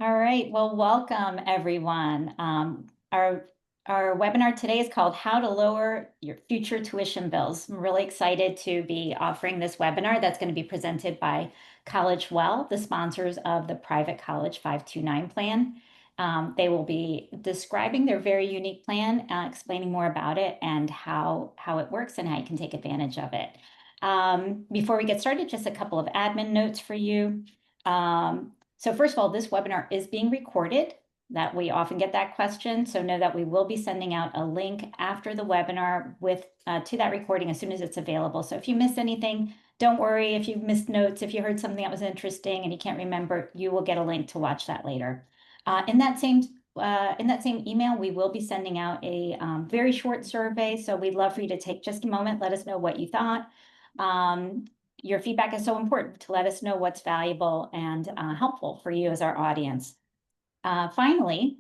All right, well, welcome everyone. Our webinar today is called How to Lower Your Future Tuition Bills. I'm really excited to be offering this webinar that's going to be presented by College Well, the sponsors of the Private College 529 plan. They will be describing their very unique plan, explaining more about it and how it works and how you can take advantage of it. Before we get started, just a couple of admin notes for you. So first of all, this webinar is being recorded. That we often get that question. So know that we will be sending out a link after the webinar with to that recording as soon as it's available. So if you missed anything, don't worry. If you missed notes, if you heard something that was interesting and you can't remember, you will get a link to watch that later. In that same email, we will be sending out a very short survey. So we'd love for you to take just a moment, let us know what you thought. Your feedback is so important to let us know what's valuable and helpful for you as our audience. Finally,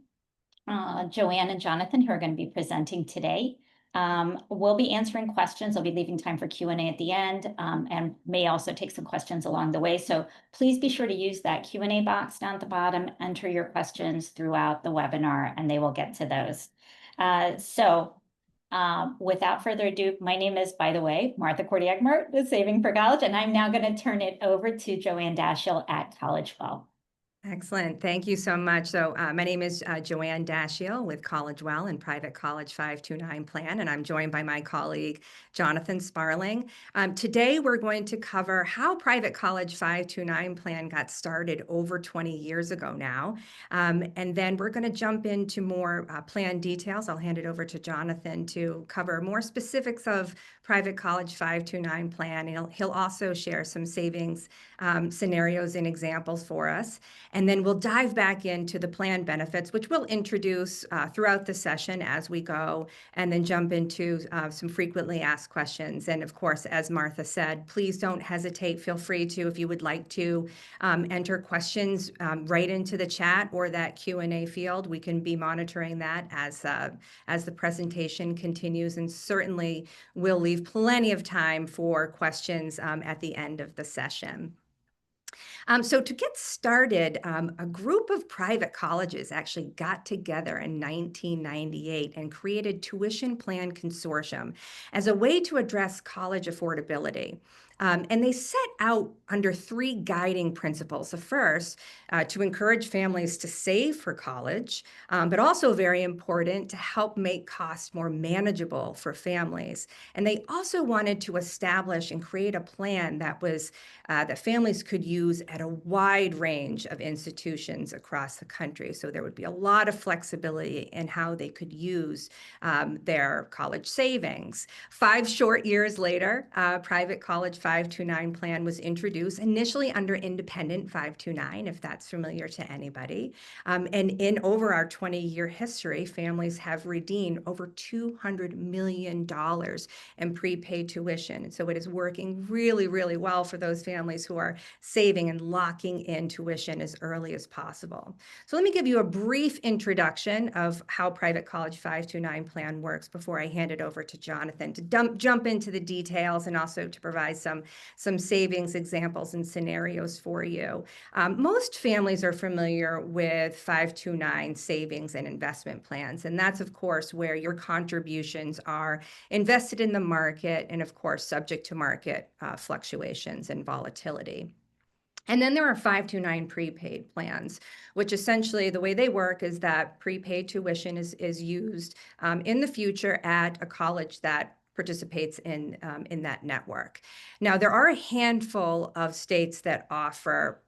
Joanne and Jonathan, who are going to be presenting today, will be answering questions. They'll be leaving time for Q&A at the end and may also take some questions along the way. So please be sure to use that Q&A box down at the bottom, enter your questions throughout the webinar, and they will get to those. Without further ado, my name is, by the way, Martha Kordiak-Mert with Saving for College, and I'm now going to turn it over to Joanne Dashiell at College Well. Excellent. Thank you so much. So my name is Joanne Dashiell with College Well and Private College 529 plan, and I'm joined by my colleague, Jonathan Sparling. Today, we're going to cover how Private College 529 plan got started over 20 years ago now. And then we're going to jump into more plan details. I'll hand it over to Jonathan to cover more specifics of Private College 529 plan. He'll also share some savings scenarios and examples for us. And then we'll dive back into the plan benefits, which we'll introduce throughout the session as we go, and then jump into some frequently asked questions. And of course, as Martha said, please don't hesitate. Feel free to, if you would like to, enter questions right into the chat or that Q&A field. We can be monitoring that as the presentation continues, and certainly we'll leave plenty of time for questions at the end of the session. So to get started, a group of private colleges actually got together in 1998 and created Tuition Plan Consortium as a way to address college affordability. And they set out under three guiding principles. The first, to encourage families to save for college, but also very important to help make costs more manageable for families. And they also wanted to establish and create a plan that was that families could use at a wide range of institutions across the country. So there would be a lot of flexibility in how they could use their college savings. 5 short years later, Private College 529 plan was introduced, initially under Independent 529, if that's familiar to anybody. And in over our 20-year history, families have redeemed over $200 million in prepaid tuition. And so it is working really, really well for those families who are saving and locking in tuition as early as possible. So let me give you a brief introduction of how Private College 529 plan works before I hand it over to Jonathan to jump into the details and also to provide some savings examples and scenarios for you. Most families are familiar with 529 savings and investment plans, and that's, of course, where your contributions are invested in the market and, of course, subject to market fluctuations and volatility. And then there are 529 prepaid plans, which essentially the way they work is that prepaid tuition is used in the future at a college that participates in that network. Now, there are a handful of states that offer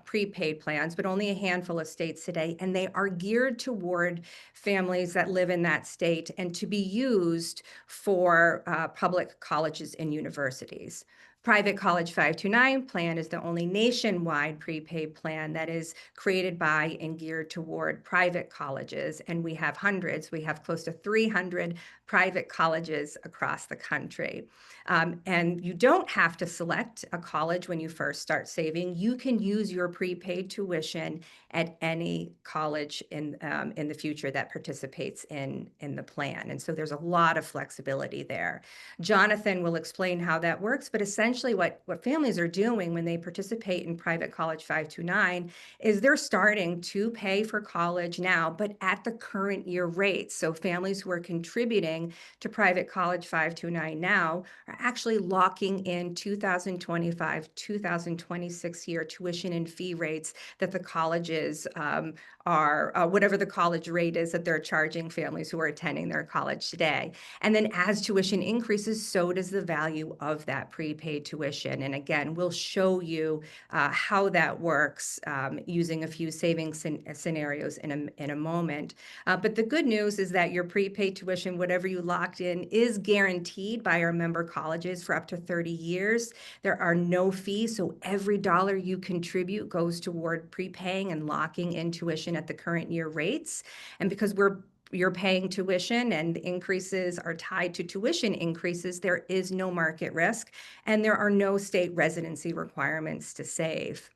prepaid plans, but only a handful of states today, and they are geared toward families that live in that state and to be used for public colleges and universities. Private College 529 plan is the only nationwide prepaid plan that is created by and geared toward private colleges, and we have hundreds. We have close to 300 private colleges across the country. And you don't have to select a college when you first start saving. You can use your prepaid tuition at any college in the future that participates in the plan. And so there's a lot of flexibility there. Jonathan will explain how that works, but essentially essentially what families are doing when they participate in Private College 529 is they're starting to pay for college now, but at the current year rates. So families who are contributing to Private College 529 now are actually locking in 2025, 2026 year tuition and fee rates that the colleges are, whatever the college rate is that they're charging families who are attending their college today. And then as tuition increases, so does the value of that prepaid tuition. And again, we'll show you how that works using a few savings scenarios in a moment. But the good news is that your prepaid tuition, whatever you locked in, is guaranteed by our member colleges for up to 30 years. There are no fees, so every dollar you contribute goes toward prepaying and locking in tuition at the current year rates. And because you're paying tuition and the increases are tied to tuition increases, there is no market risk and there are no state residency requirements to save.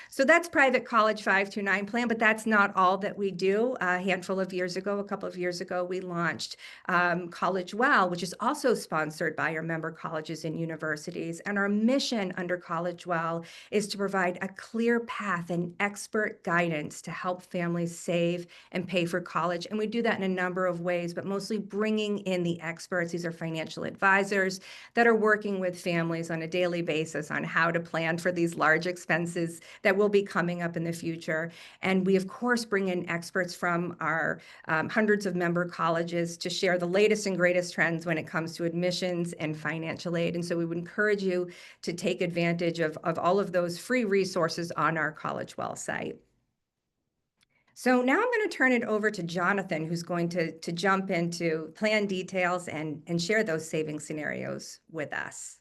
So that's Private College 529 plan, but that's not all that we do. A handful of years ago, a couple of years ago, we launched College Well, which is also sponsored by our member colleges and universities. And our mission under College Well is to provide a clear path and expert guidance to help families save and pay for college. And we do that in a number of ways, but mostly bringing in the experts. These are financial advisors that are working with families on a daily basis on how to plan for these large expenses that will be coming up in the future. And we, of course, bring in experts from our hundreds of member colleges to share the latest and greatest trends when it comes to admissions and financial aid. And so we would encourage you to take advantage of all of those free resources on our College Well site. So now I'm going to turn it over to Jonathan, who's going to jump into plan details and share those saving scenarios with us.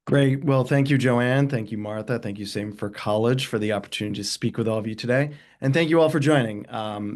Great. Well, thank you, Joanne. Thank you, Martha. Thank you, Same for College, for the opportunity to speak with all of you today. And thank you all for joining.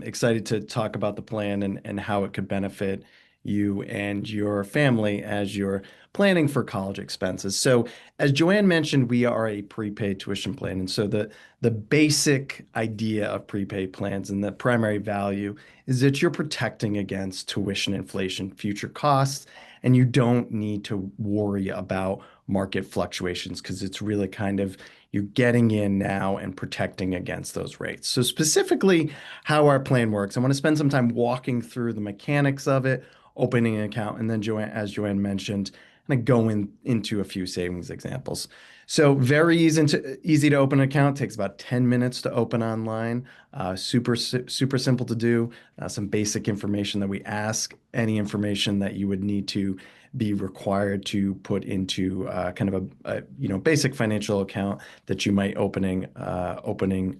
Excited to talk about the plan and how it could benefit you and your family as you're planning for college expenses. So, as Joanne mentioned, we are a prepaid tuition plan. And so the basic idea of prepaid plans and the primary value is that you're protecting against tuition inflation, future costs, and you don't need to worry about market fluctuations because it's really kind of you're getting in now and protecting against those rates. So specifically how our plan works, I want to spend some time walking through the mechanics of it, opening an account, and then Joanne, as Joanne mentioned, kind of go into a few savings examples. So very easy to open an account. Takes about 10 minutes to open online. Super simple to do. Some basic information that we ask. Any information that you would need to be required to put into kind of a basic financial account that you might opening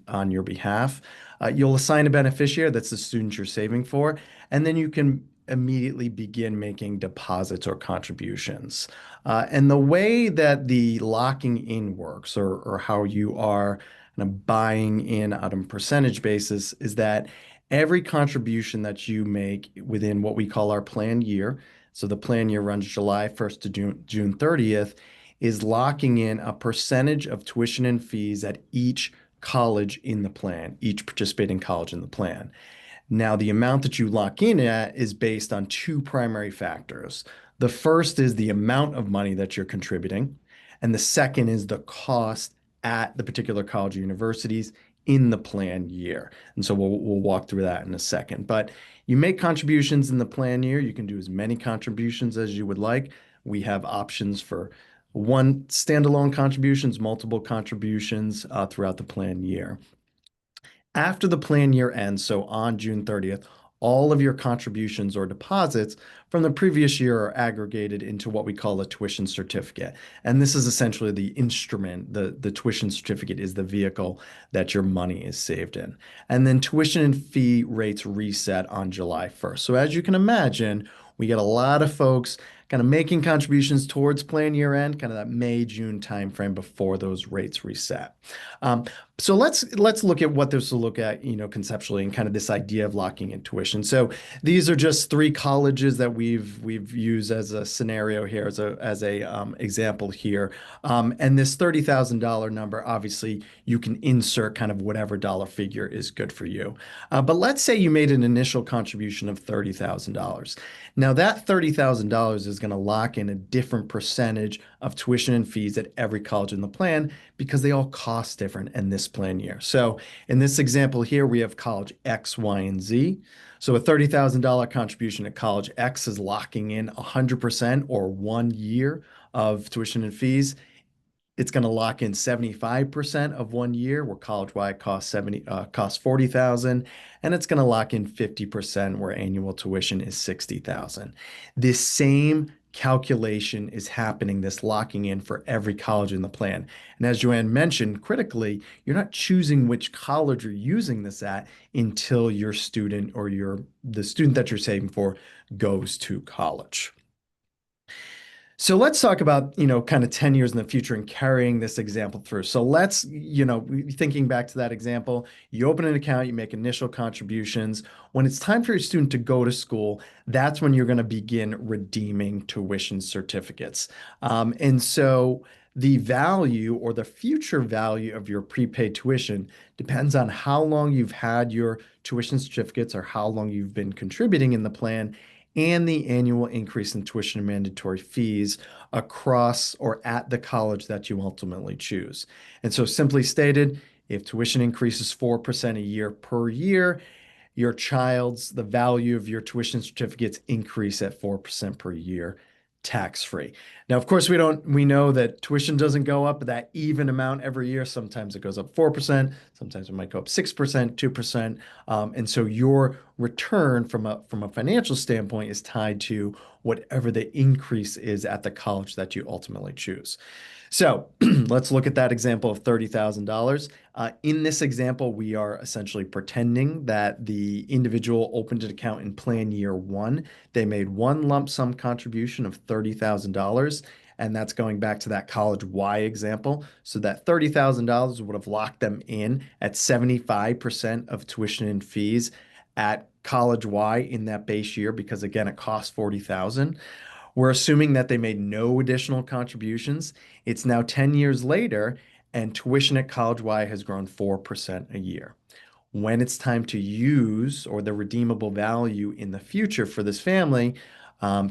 on your behalf. You'll assign a beneficiary. That's the student you're saving for, and then you can immediately begin making deposits or contributions. And the way that the locking in works, or how you are kind of buying in on a percentage basis, is that every contribution that you make within what we call our plan year, so the plan year runs July 1st to June 30th, is locking in a percentage of tuition and fees at each college in the plan, each participating college in the plan. Now, the amount that you lock in at is based on two primary factors. The first is the amount of money that you're contributing, and the second is the cost at the particular college or universities in the plan year. And so we'll walk through that in a second. But you make contributions in the plan year. You can do as many contributions as you would like. We have options for one standalone contributions, multiple contributions throughout the plan year. After the plan year ends, so on June 30th, all of your contributions or deposits from the previous year are aggregated into what we call a tuition certificate. And this is essentially the instrument. The tuition certificate is the vehicle that your money is saved in. And then tuition and fee rates reset on July 1st. So as you can imagine, we get a lot of folks kind of making contributions towards plan year end, kind of that May, June timeframe before those rates reset. So let's look at what this will look at, conceptually, and kind of this idea of locking in tuition. So these are just three colleges that we've used as a scenario here, as a example here. And this $30,000 number, obviously, you can insert kind of whatever dollar figure is good for you. But let's say you made an initial contribution of $30,000. Now that $30,000 is is going to lock in a different percentage of tuition and fees at every college in the plan because they all cost different in this plan year. So in this example here, we have college X, Y, and Z. So a $30,000 contribution at college X is locking in 100% or 1 year of tuition and fees. It's going to lock in 75% of 1 year, where college Y costs 40,000, and it's going to lock in 50% where annual tuition is 60,000. This same calculation is happening, this locking in for every college in the plan. And as Joanne mentioned, critically, you're not choosing which college you're using this at until your student or the student that you're saving for goes to college. So let's talk about, kind of 10 years in the future and carrying this example through. So let's, thinking back to that example, you open an account, you make initial contributions. When it's time for your student to go to school, that's when you're going to begin redeeming tuition certificates. And so the value or the future value of your prepaid tuition depends on how long you've had your tuition certificates or how long you've been contributing in the plan, and the annual increase in tuition and mandatory fees across or at the college that you ultimately choose. And so simply stated, if tuition increases 4% a year per year, the value of your tuition certificates increase at 4% per year, tax-free. Now, of course, we know that tuition doesn't go up that even amount every year. Sometimes it goes up 4%, sometimes it might go up 6%, 2%. And so your return from a financial standpoint is tied to whatever the increase is at the college that you ultimately choose. So let's look at that example of $30,000. In this example, we are essentially pretending that the individual opened an account in plan year one. They made one lump sum contribution of $30,000, and that's going back to that college Y example. So that $30,000 would have locked them in at 75% of tuition and fees at college Y in that base year, because again, it costs 40,000. We're assuming that they made no additional contributions. It's now 10 years later, and tuition at College Y has grown 4% a year. When it's time to use or the redeemable value in the future for this family,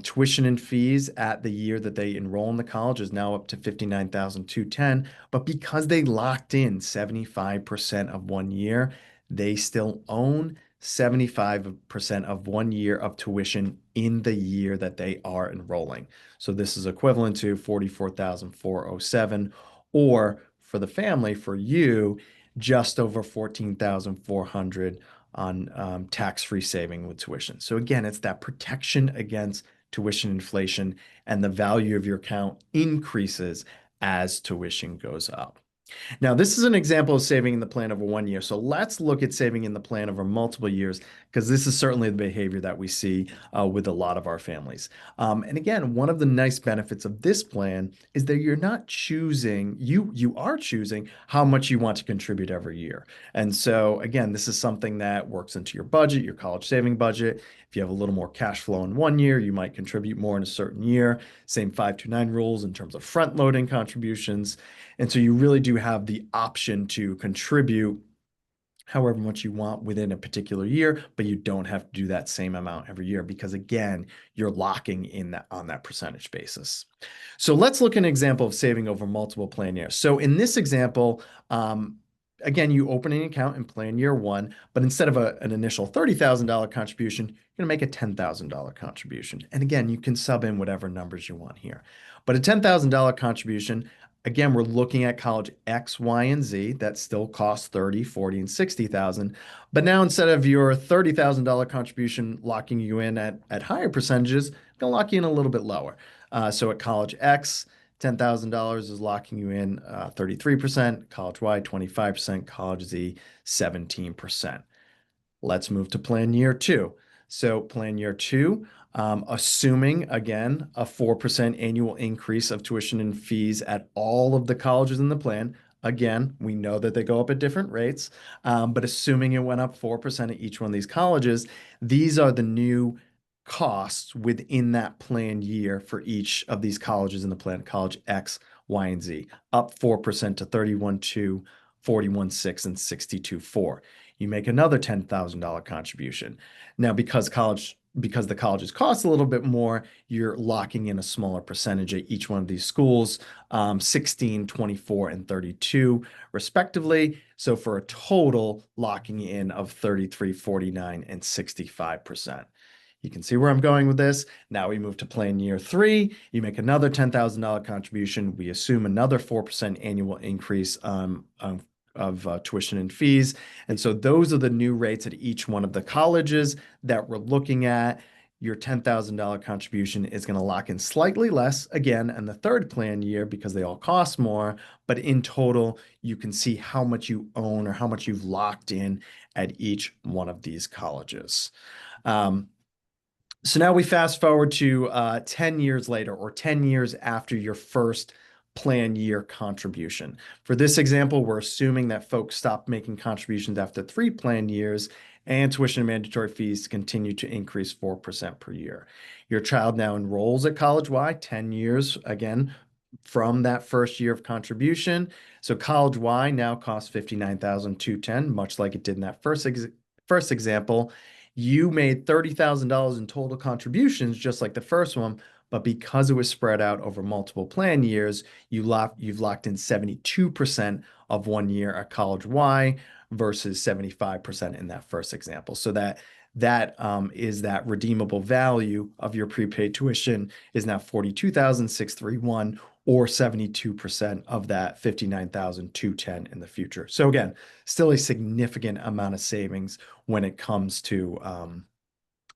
tuition and fees at the year that they enroll in the college is now up to $59,210. But because they locked in 75% of 1 year, they still own 75% of 1 year of tuition in the year that they are enrolling. So this is equivalent to $44,407, or for the family, for you, just over $14,400 on tax-free saving with tuition. So again, it's that protection against tuition inflation, and the value of your account increases as tuition goes up. Now, this is an example of saving in the plan over 1 year. So let's look at saving in the plan over multiple years, because this is certainly the behavior that we see with a lot of our families. And again, one of the nice benefits of this plan is that you're not choosing, you are choosing how much you want to contribute every year. And so again, this is something that works into your budget, your college saving budget. If you have a little more cash flow in 1 year, you might contribute more in a certain year. Same 529 rules in terms of front loading contributions. And so you really do have the option to contribute however much you want within a particular year, but you don't have to do that same amount every year, because again, you're locking in that on that percentage basis. So let's look at an example of saving over multiple plan years. So in this example, again, you open an account in plan year one, but instead of an initial $30,000 contribution, you're going to make a $10,000 contribution. And again, you can sub in whatever numbers you want here. But a $10,000 contribution, again, we're looking at college X, Y, and Z that still costs 30, 40, and 60,000. But now instead of your $30,000 contribution locking you in at higher percentages, I'm going to lock you in a little bit lower. So at college X, $10,000 is locking you in 33%, college Y 25%, college Z 17%. Let's move to plan year two. So plan year two, assuming again a 4% annual increase of tuition and fees at all of the colleges in the plan. Again, we know that they go up at different rates, but assuming it went up 4% at each one of these colleges, these are the new costs within that planned year for each of these colleges in the plan, college X, Y, and Z, up 4% to 31.2, 41.6, and 62.4. You make another $10,000 contribution. Now, because college because the colleges cost a little bit more, you're locking in a smaller percentage at each one of these schools, 16, 24, and 32 respectively. So for a total locking in of 33, 49, and 65%. You can see where I'm going with this. Now we move to plan year 3. You make another $10,000 contribution. We assume another 4% annual increase of tuition and fees. And so those are the new rates at each one of the colleges that we're looking at. Your $10,000 contribution is going to lock in slightly less again in the third plan year because they all cost more. But in total, you can see how much you own or how much you've locked in at each one of these colleges. So now we fast forward to 10 years later, or 10 years after your first plan year contribution. For this example, we're assuming that folks stop making contributions after 3 plan years, and tuition and mandatory fees continue to increase 4% per year. Your child now enrolls at College Y 10 years, again, from that first year of contribution. So College Y now costs $59,210, much like it did in that first example. You made $30,000 in total contributions, just like the first one, but because it was spread out over multiple plan years, you've locked in 72% of 1 year at College Y versus 75% in that first example. So that is that redeemable value of your prepaid tuition is now 42,631, or 72% of that 59,210 in the future. So again, still a significant amount of savings when it comes to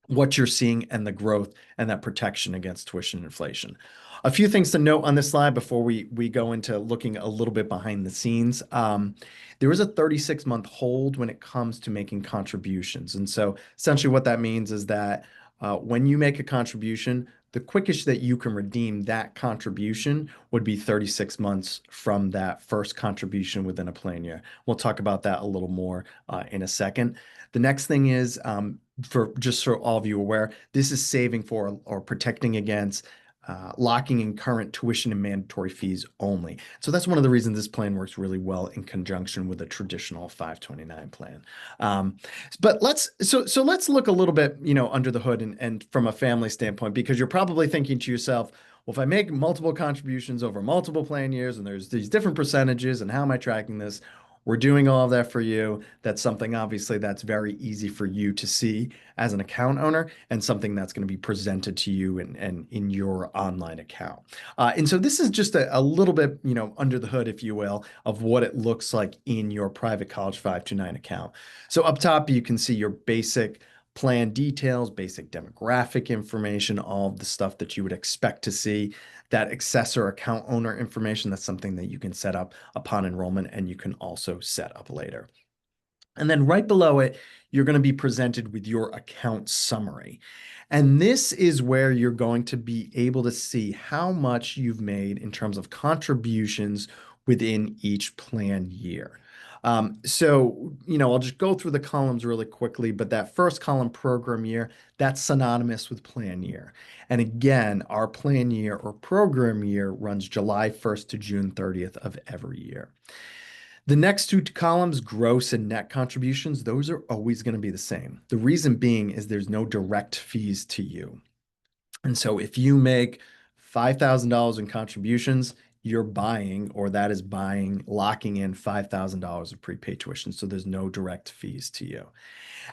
what you're seeing and the growth and that protection against tuition inflation. A few things to note on this slide before we go into looking a little bit behind the scenes. There is a 36-month hold when it comes to making contributions. And so essentially what that means is that when you make a contribution, the quickest that you can redeem that contribution would be 36 months from that first contribution within a plan year. We'll talk about that a little more in a second. The next thing is, for just so all of you aware, this is saving for or protecting against locking in current tuition and mandatory fees only. So that's one of the reasons this plan works really well in conjunction with a traditional 529 plan. But let's look a little bit, under the hood and from a family standpoint, because you're probably thinking to yourself, well, if I make multiple contributions over multiple plan years and there's these different percentages, and how am I tracking this? We're doing all of that for you. That's something obviously that's very easy for you to see as an account owner, and something that's going to be presented to you and in your online account. And so this is just a little bit, under the hood, if you will, of what it looks like in your private College 529 account. So up top, you can see your basic plan details, basic demographic information, all of the stuff that you would expect to see. That accessor account owner information, that's something that you can set up upon enrollment, and you can also set up later. And then right below it, you're going to be presented with your account summary. And this is where you're going to be able to see how much you've made in terms of contributions within each plan year. So, I'll just go through the columns really quickly, but that first column, program year, that's synonymous with plan year. And again, our plan year or program year runs July 1st to June 30th of every year. The next 2 columns, gross and net contributions, those are always going to be the same. The reason being is there's no direct fees to you. And so if you make $5,000 in contributions, you're buying, or that is buying, locking in $5,000 of prepaid tuition. So there's no direct fees to you.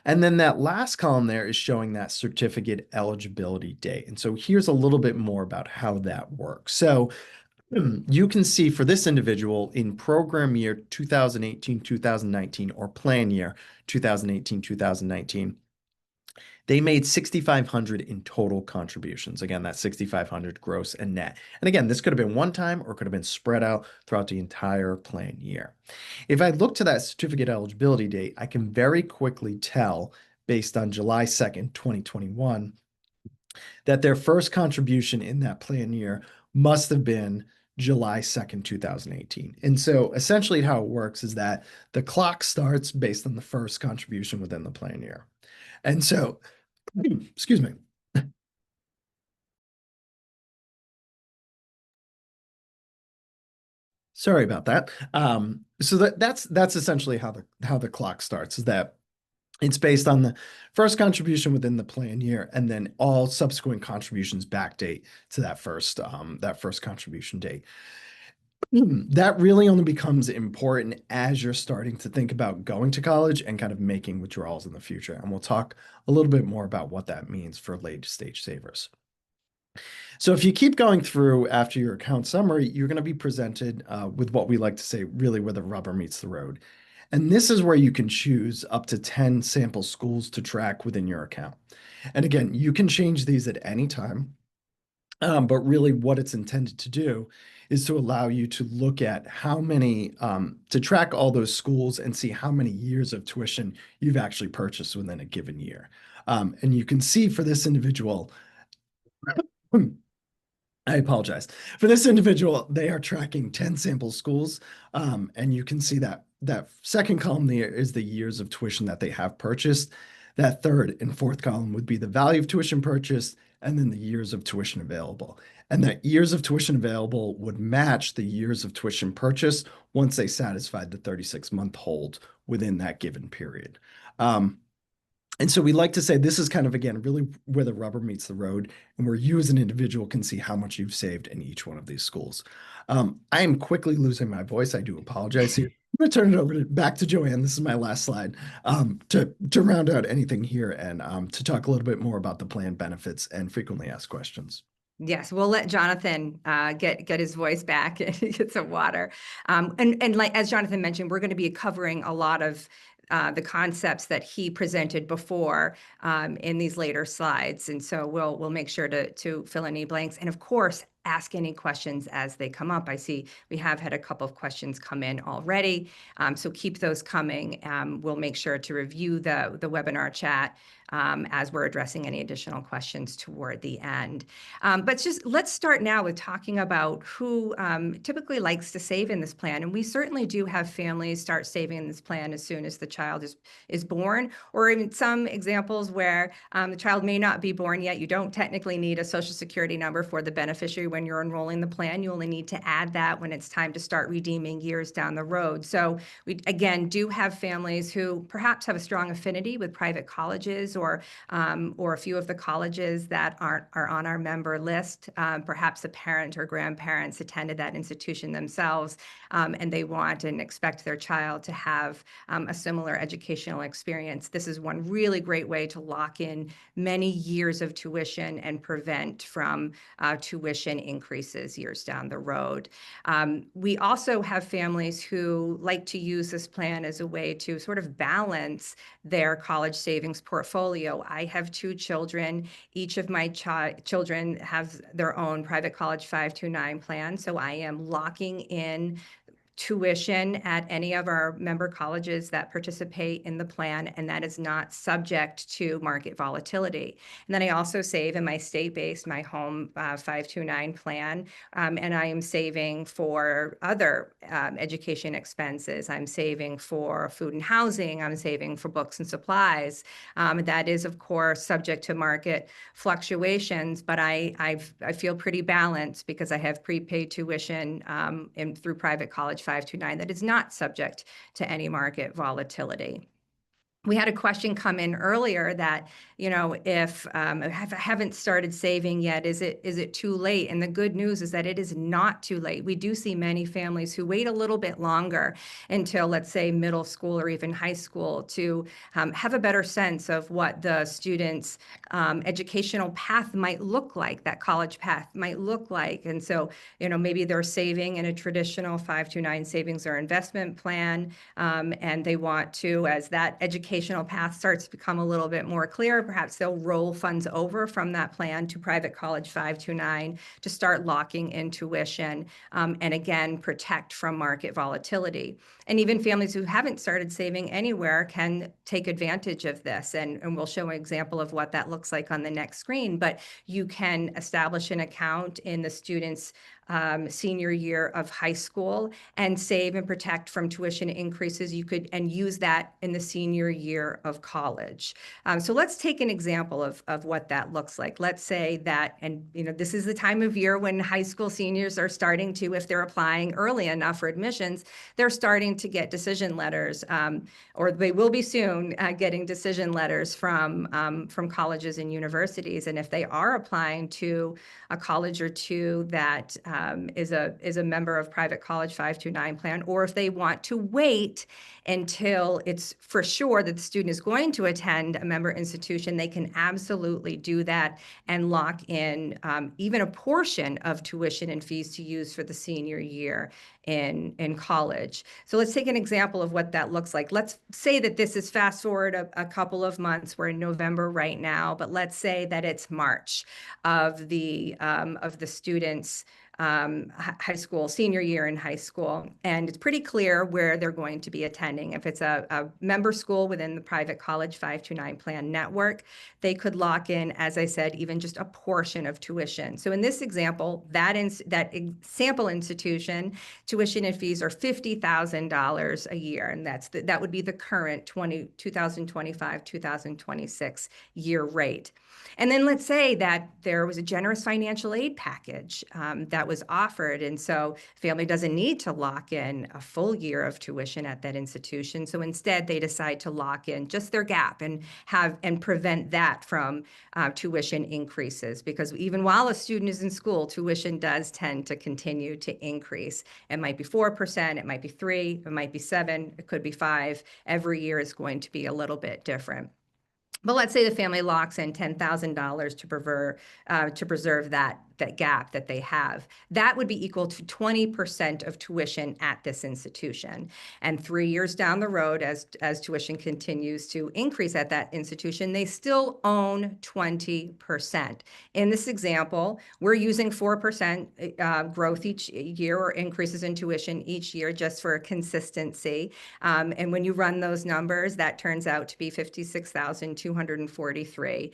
And then that last column there is showing that certificate eligibility date. And so here's a little bit more about how that works. So you can see for this individual in program year 2018-2019, or plan year 2018-2019, they made 6,500 in total contributions. Again, that's 6,500 gross and net. And again, this could have been one time or could have been spread out throughout the entire plan year. If I look to that certificate eligibility date, I can very quickly tell, based on July 2nd, 2021, that their first contribution in that plan year must have been July 2nd, 2018. And so essentially how it works is that the clock starts based on the first contribution within the plan year. And so, excuse me. Sorry about that. So that's essentially how the clock starts, is that It's based on the first contribution within the plan year, and then all subsequent contributions backdate to that first contribution date. That really only becomes important as you're starting to think about going to college and kind of making withdrawals in the future. And we'll talk a little bit more about what that means for late stage savers. So if you keep going through after your account summary, you're going to be presented with what we like to say really where the rubber meets the road. And this is where you can choose up to 10 sample schools to track within your account. And again, you can change these at any time. But really what it's intended to do is to allow you to look at how many, to track all those schools and see how many years of tuition you've actually purchased within a given year. And you can see for this individual, I apologize. For this individual, they are tracking 10 sample schools, and you can see that that second column there is the years of tuition that they have purchased. That third and fourth column would be the value of tuition purchased, and then the years of tuition available. And that years of tuition available would match the years of tuition purchased once they satisfied the 36-month hold within that given period. And so we like to say this is kind of, again, really where the rubber meets the road and where you as an individual can see how much you've saved in each one of these schools. I am quickly losing my voice. I do apologize here. I'm going to turn it over back to Joanne. This is my last slide to round out anything here and to talk a little bit more about the plan benefits and frequently asked questions. Yes, we'll let Jonathan get his voice back and get some water. And like as Jonathan mentioned, we're going to be covering a lot of the concepts that he presented before in these later slides, and so we'll make sure to fill any blanks, and of course ask any questions as they come up. I see we have had a couple of questions come in already, so keep those coming. We'll make sure to review the webinar chat as we're addressing any additional questions toward the end. But just let's start now with talking about who typically likes to save in this plan. And we certainly do have families start saving in this plan as soon as the child is born, or even some examples where the child may not be born yet. You don't technically need a Social Security number for the beneficiary when you're enrolling the plan. You only need to add that when it's time to start redeeming years down the road. So we, again, do have families who perhaps have a strong affinity with private colleges or a few of the colleges that are on our member list. Perhaps a parent or grandparents attended that institution themselves, and they want and expect their child to have a similar educational experience. This is one really great way to lock in many years of tuition and prevent from tuition increases years down the road. We also have families who like to use this plan as a way to sort of balance their college savings portfolio. I have two children. Each of my children has their own private college 529 plan. So I am locking in tuition at any of our member colleges that participate in the plan, and that is not subject to market volatility. And then I also save in my state-based, my home 529 plan, and I am saving for other education expenses. I'm saving for food and housing. I'm saving for books and supplies. That is, of course, subject to market fluctuations, but I feel pretty balanced because I have prepaid tuition through private college 529 that is not subject to any market volatility. We had a question come in earlier that, you know, if I haven't started saving yet, is it too late? And the good news is that it is not too late. We do see many families who wait a little bit longer until, let's say, middle school or even high school to have a better sense of what the student's educational path might look like, that college path might look like. And so, you know, maybe they're saving in a traditional 529 savings or investment plan, and they want to, as that educational path starts to become a little bit more clear, perhaps they'll roll funds over from that plan to private college 529 to start locking in tuition and again, protect from market volatility. And even families who haven't started saving anywhere can take advantage of this. And we'll show an example of what that looks like on the next screen. But you can establish an account in the student's senior year of high school and save and protect from tuition increases. You could and use that in the senior year of college. So let's take an example of what that looks like. Let's say that, and this is the time of year when high school seniors are starting to, if they're applying early enough for admissions, they're starting to get decision letters, or they will be soon getting decision letters from colleges and universities. And if they are applying to a college or two that is a member of Private College 529 plan, or if they want to wait until it's for sure that the student is going to attend a member institution, they can absolutely do that and lock in even a portion of tuition and fees to use for the senior year in college. So let's take an example of what that looks like. Let's say that this is fast forward a couple of months. We're in November right now, but let's say that it's March of the students' high school, senior year in high school. And it's pretty clear where they're going to be attending. If it's a member school within the Private College 529 plan network, they could lock in, as I said, even just a portion of tuition. So in this example, that sample institution, tuition and fees are $50,000 a year. And that would be the current 2025, 2026 year rate. And then let's say that there was a generous financial aid package that was offered. And so family doesn't need to lock in a full year of tuition at that institution. So instead, they decide to lock in just their gap and prevent that from tuition increases. Because even while a student is in school, tuition does tend to continue to increase. It might be 4%, it might be 3%, it might be 7%, it could be 5%. Every year is going to be a little bit different. But let's say the family locks in $10,000 to preserve that gap that they have. That would be equal to 20% of tuition at this institution. And 3 years down the road, as tuition continues to increase at that institution, they still own 20%. In this example, we're using 4% growth each year, or increases in tuition each year, just for consistency. And when you run those numbers, that turns out to be $56,243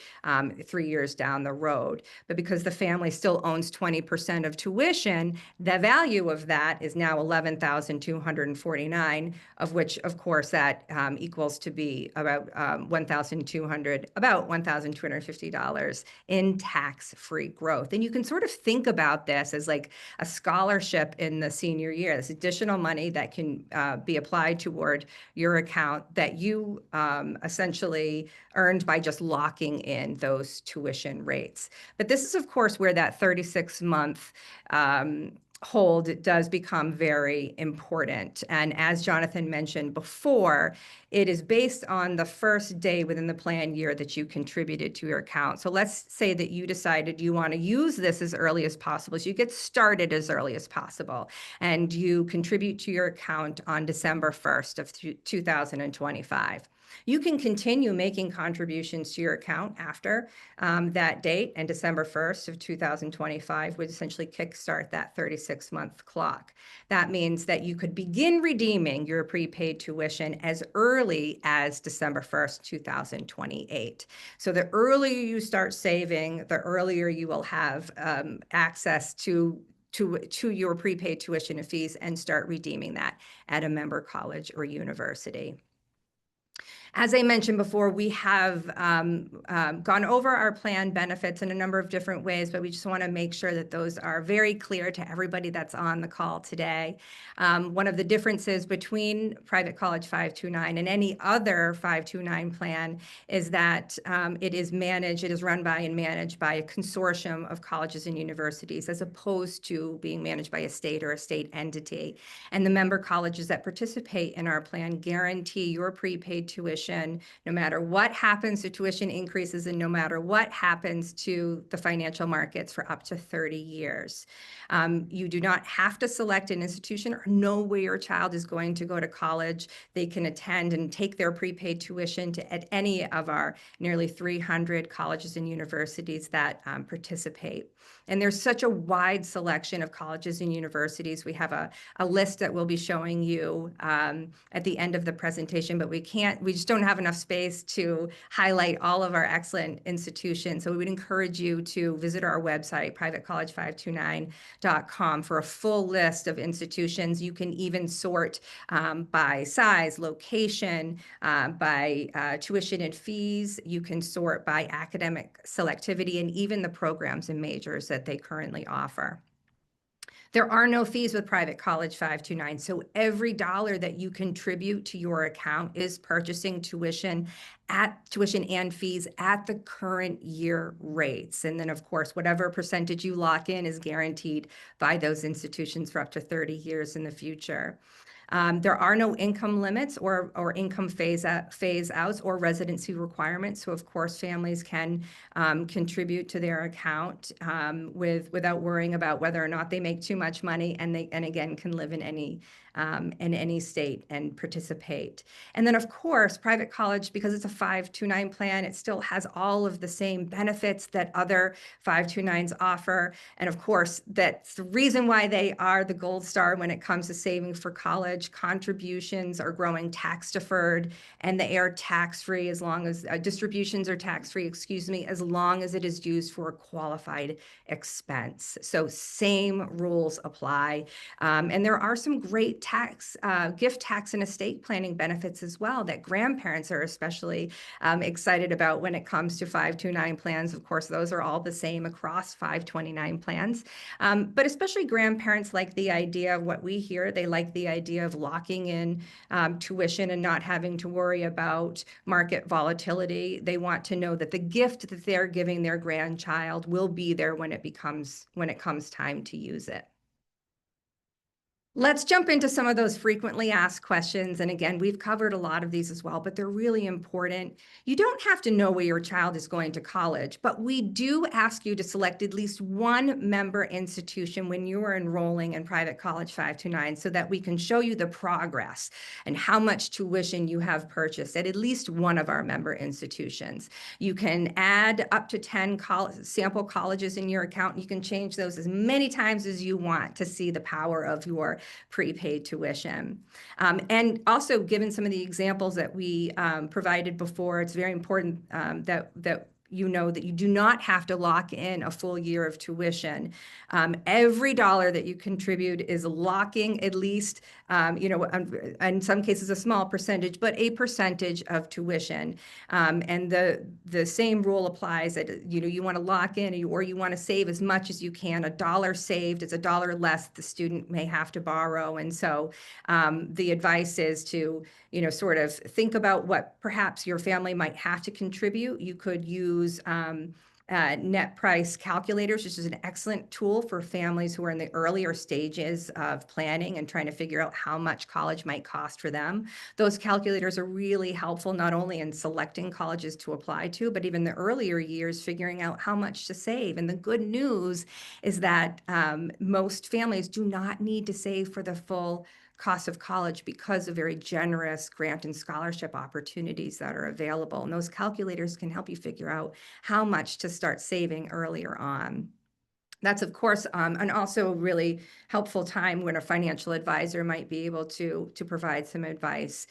3 years down the road. But because the family still owns 20% of tuition, the value of that is now $11,249, of which, of course, that equals to be about $1,250 in tax-free growth. And you can sort of think about this as like a scholarship in the senior year, this additional money that can be applied toward your account that you essentially earned by just locking in those tuition rates. But this is, of course, where that 36-month hold does become very important. And as Jonathan mentioned before, it is based on the first day within the plan year that you contributed to your account. So let's say that you decided you want to use this as early as possible. So you get started as early as possible, and you contribute to your account on December 1st of 2025. You can continue making contributions to your account after that date, and December 1st of 2025 would essentially kickstart that 36-month clock. That means that you could begin redeeming your prepaid tuition as early as December 1st, 2028. So the earlier you start saving, the earlier you will have access to your prepaid tuition and fees and start redeeming that at a member college or university. As I mentioned before, we have gone over our plan benefits in a number of different ways, but we just want to make sure that those are very clear to everybody that's on the call today. One of the differences between Private College 529 and any other 529 plan is that it is run by and managed by a consortium of colleges and universities, as opposed to being managed by a state or a state entity. And the member colleges that participate in our plan guarantee your prepaid tuition no matter what happens to tuition increases and no matter what happens to the financial markets for up to 30 years. You do not have to select an institution or know where your child is going to go to college. They can attend and take their prepaid tuition at any of our nearly 300 colleges and universities that participate. And there's such a wide selection of colleges and universities. We have a list that we'll be showing you at the end of the presentation, but we just don't have enough space to highlight all of our excellent institutions. So we would encourage you to visit our website, privatecollege529.com, for a full list of institutions. You can even sort by size, location, by tuition and fees. You can sort by academic selectivity and even the programs and majors that they currently offer. There are no fees with Private College 529. So every dollar that you contribute to your account is purchasing tuition and fees at the current year rates. And then, of course, whatever percentage you lock in is guaranteed by those institutions for up to 30 years in the future. There are no income limits or income phase outs or residency requirements. So of course, families can contribute to their account without worrying about whether or not they make too much money, and again can live in any state and participate. And then of course, private college, because it's a 529 plan, it still has all of the same benefits that other 529s offer. And of course, that's the reason why they are the gold star when it comes to saving for college. Contributions are growing tax deferred, and they are tax-free as long as distributions are tax-free, as long as it is used for a qualified expense. So same rules apply. And there are some great gift tax and estate planning benefits as well that grandparents are especially excited about when it comes to 529 plans. Of course, those are all the same across 529 plans. But especially grandparents like the idea of what we hear. They like the idea of locking in tuition and not having to worry about market volatility. They want to know that the gift that they're giving their grandchild will be there when it comes time to use it. Let's jump into some of those frequently asked questions. And again, we've covered a lot of these as well, but they're really important. You don't have to know where your child is going to college, but we do ask you to select at least one member institution when you are enrolling in Private College 529 so that we can show you the progress and how much tuition you have purchased at least one of our member institutions. You can add up to 10 sample colleges in your account. You can change those as many times as you want to see the power of your prepaid tuition. And also, given some of the examples that we provided before, it's very important that you know that you do not have to lock in a full year of tuition. Every dollar that you contribute is locking at least, in some cases a small percentage, but a percentage of tuition. And the same rule applies that, you want to lock in or you want to save as much as you can. A dollar saved is a dollar less the student may have to borrow. And so the advice is to, sort of think about what perhaps your family might have to contribute. You could use net price calculators, which is an excellent tool for families who are in the earlier stages of planning and trying to figure out how much college might cost for them. Those calculators are really helpful, not only in selecting colleges to apply to, but even the earlier years, figuring out how much to save. And the good news is that most families do not need to save for the full cost of college because of very generous grant and scholarship opportunities that are available. And those calculators can help you figure out how much to start saving earlier on. That's, of course, and also a really helpful time when a financial advisor might be able to provide some advice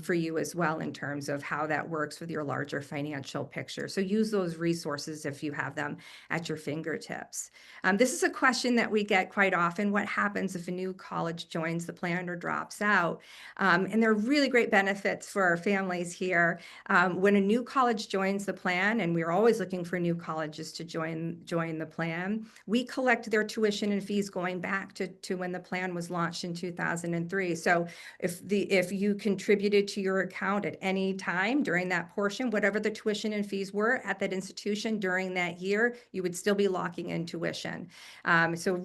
for you as well in terms of how that works with your larger financial picture. So use those resources if you have them at your fingertips. This is a question that we get quite often. What happens if a new college joins the plan or drops out? And there are really great benefits for our families here. When a new college joins the plan, and we're always looking for new colleges to join the plan, we collect their tuition and fees going back to when the plan was launched in 2003. So if you contributed to your account at any time during that portion, whatever the tuition and fees were at that institution during that year, you would still be locking in tuition. So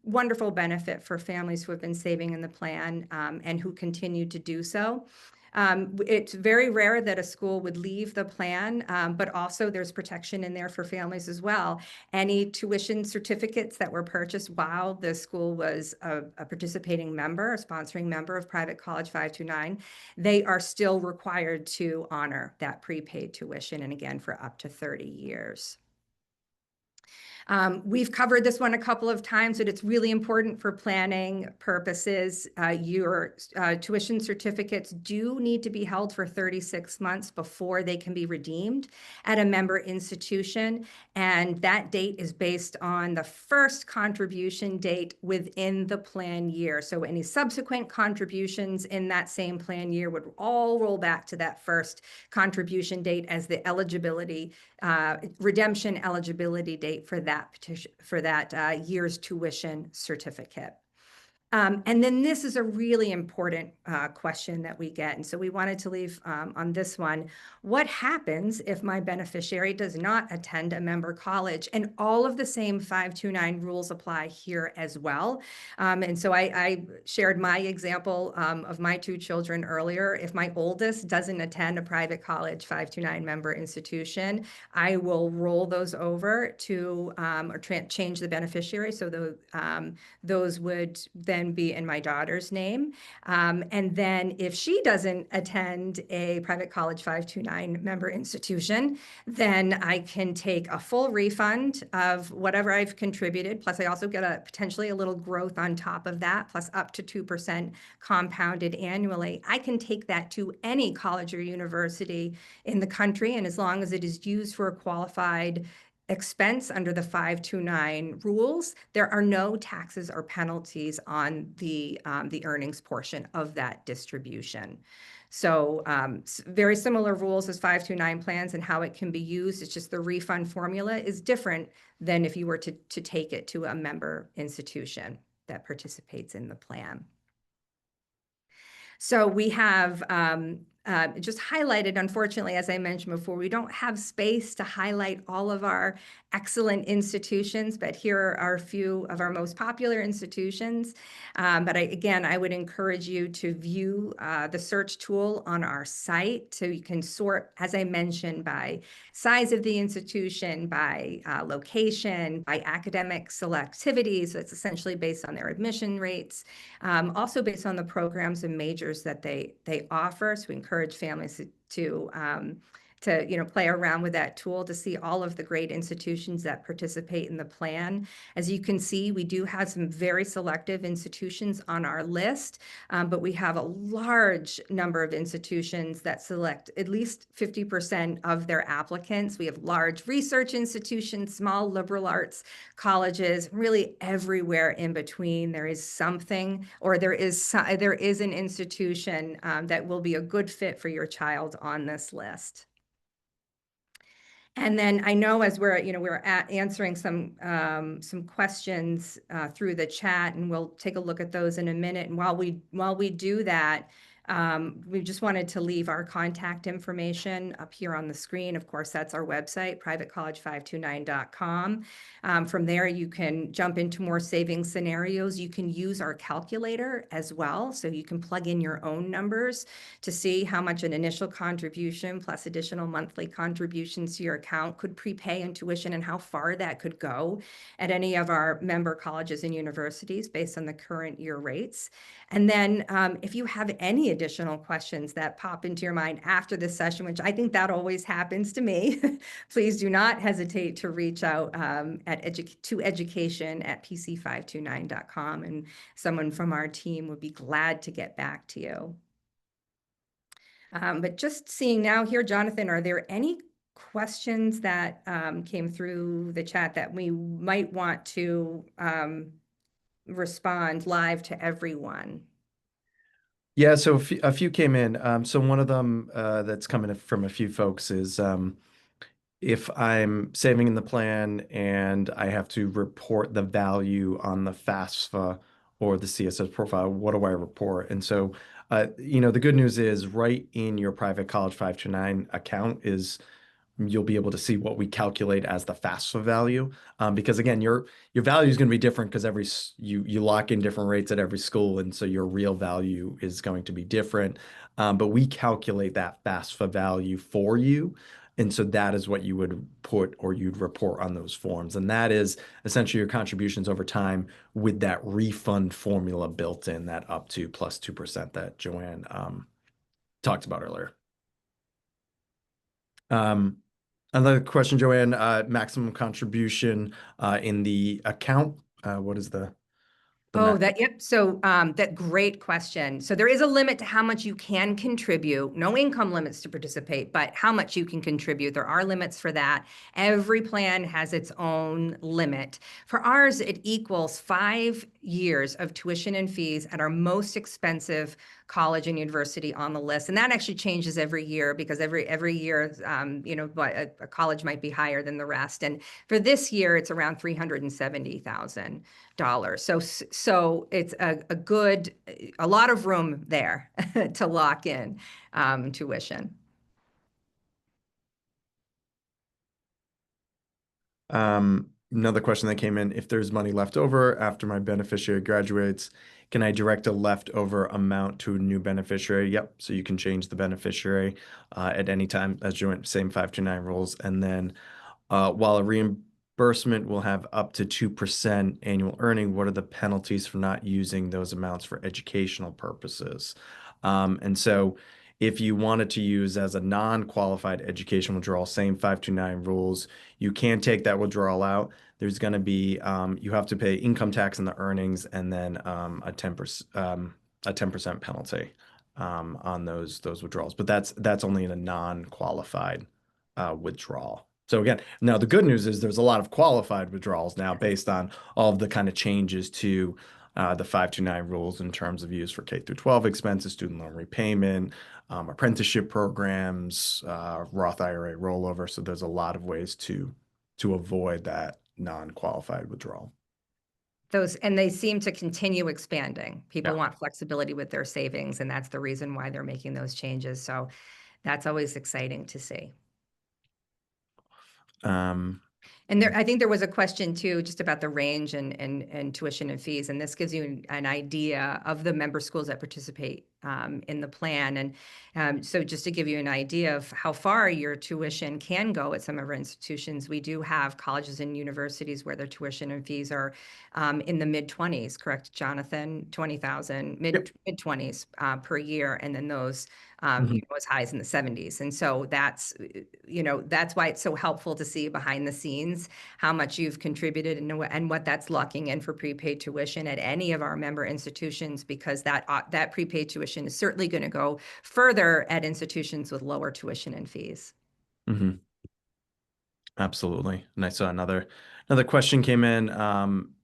wonderful benefit for families who have been saving in the plan and who continue to do so. It's very rare that a school would leave the plan, but also there's protection in there for families as well. Any tuition certificates that were purchased while the school was a participating member, a sponsoring member of Private College 529, they are still required to honor that prepaid tuition, and again, for up to 30 years. We've covered this one a couple of times, but it's really important for planning purposes. Your tuition certificates do need to be held for 36 months before they can be redeemed at a member institution. And that date is based on the first contribution date within the plan year. So any subsequent contributions in that same plan year would all roll back to that first contribution date as the eligibility redemption eligibility date for that petition, for that year's tuition certificate. And then this is a really important question that we get. And so we wanted to leave on this one. What happens if my beneficiary does not attend a member college? And all of the same 529 rules apply here as well. And so I shared my example of my two children earlier. If my oldest doesn't attend a private college 529 member institution, I will roll those over to or change the beneficiary. So those would then be in my daughter's name. And then if she doesn't attend a private college 529 member institution, then I can take a full refund of whatever I've contributed. Plus I also get potentially a little growth on top of that, plus up to 2% compounded annually. I can take that to any college or university in the country. And as long as it is used for a qualified expense under the 529 rules, there are no taxes or penalties on the earnings portion of that distribution. So very similar rules as 529 plans and how it can be used. It's just the refund formula is different than if you were to take it to a member institution that participates in the plan. So we have just highlighted, unfortunately, as I mentioned before, we don't have space to highlight all of our excellent institutions, but here are a few of our most popular institutions. But again, I would encourage you to view the search tool on our site so you can sort, as I mentioned, by size of the institution, by location, by academic selectivity. So it's essentially based on their admission rates, also based on the programs and majors that they offer. So we encourage families to play around with that tool to see all of the great institutions that participate in the plan. As you can see, we do have some very selective institutions on our list, but we have a large number of institutions that select at least 50% of their applicants. We have large research institutions, small liberal arts colleges, really everywhere in between. There is something, or there is an institution that will be a good fit for your child on this list. And then I know as we're answering some questions through the chat, and we'll take a look at those in a minute. And while we do that, we just wanted to leave our contact information up here on the screen. Of course, that's our website, privatecollege529.com. From there, you can jump into more savings scenarios. You can use our calculator as well. So you can plug in your own numbers to see how much an initial contribution plus additional monthly contributions to your account could prepay in tuition and how far that could go at any of our member colleges and universities based on the current year rates. And then if you have any additional questions that pop into your mind after this session, which I think that always happens to me, please do not hesitate to reach out to education@pc529.com, and someone from our team would be glad to get back to you. But just seeing now here, Jonathan, are there any questions that came through the chat that we might want to respond live to everyone? Yeah, so a few came in. So one of them that's coming from a few folks is if I'm saving in the plan and I have to report the value on the FAFSA or the CSS profile, what do I report? And so, the good news is right in your private college 529 account you'll be able to see what we calculate as the FAFSA value. Because again, your value is going to be different because you lock in different rates at every school, and so your real value is going to be different. But we calculate that FAFSA value for you. And so that is what you would put or you'd report on those forms. And that is essentially your contributions over time with that refund formula built in, that up to plus 2% that Joanne talked about earlier. Another question, Joanne, maximum contribution in the account. What is the Oh, max? yep. So that great question. So there is a limit to how much you can contribute. No income limits to participate, but how much you can contribute. There are limits for that. Every plan has its own limit. For ours, it equals 5 years of tuition and fees at our most expensive college and university on the list. And that actually changes every year because every year, a college might be higher than the rest. And for this year, it's around $370,000. So it's a lot of room there to lock in tuition. Another question that came in, if there's money left over after my beneficiary graduates, can I direct a leftover amount to a new beneficiary? Yep. So you can change the beneficiary at any time as joint, same 529 rules. And then while a reimbursement will have up to 2% annual earning, what are the penalties for not using those amounts for educational purposes? And so if you wanted to use as a non-qualified education withdrawal, same 529 rules, you can take that withdrawal out. There's going to be you have to pay income tax on the earnings and then a 10% penalty on those withdrawals. But that's only in a non-qualified withdrawal. So again, now the good news is there's a lot of qualified withdrawals now based on all of the kind of changes to the 529 rules in terms of use for K through 12 expenses, student loan repayment, apprenticeship programs, Roth IRA rollover. So there's a lot of ways to avoid that non-qualified withdrawal. And they seem to continue expanding. People Yeah. want flexibility with their savings, and that's the reason why they're making those changes. So that's always exciting to see. And I think there was a question too, just about the range and tuition and fees. And this gives you an idea of the member schools that participate in the plan. And so just to give you an idea of how far your tuition can go at some of our institutions, we do have colleges and universities where their tuition and fees are in the mid-20s, correct, Jonathan? 20,000, mid-20s per year. And then those as high as in the 70s. And so that's why it's so helpful to see behind the scenes how much you've contributed and what that's locking in for prepaid tuition at any of our member institutions, because that prepaid tuition is certainly going to go further at institutions with lower tuition and fees. Mm-hmm. Absolutely. And I saw another question came in,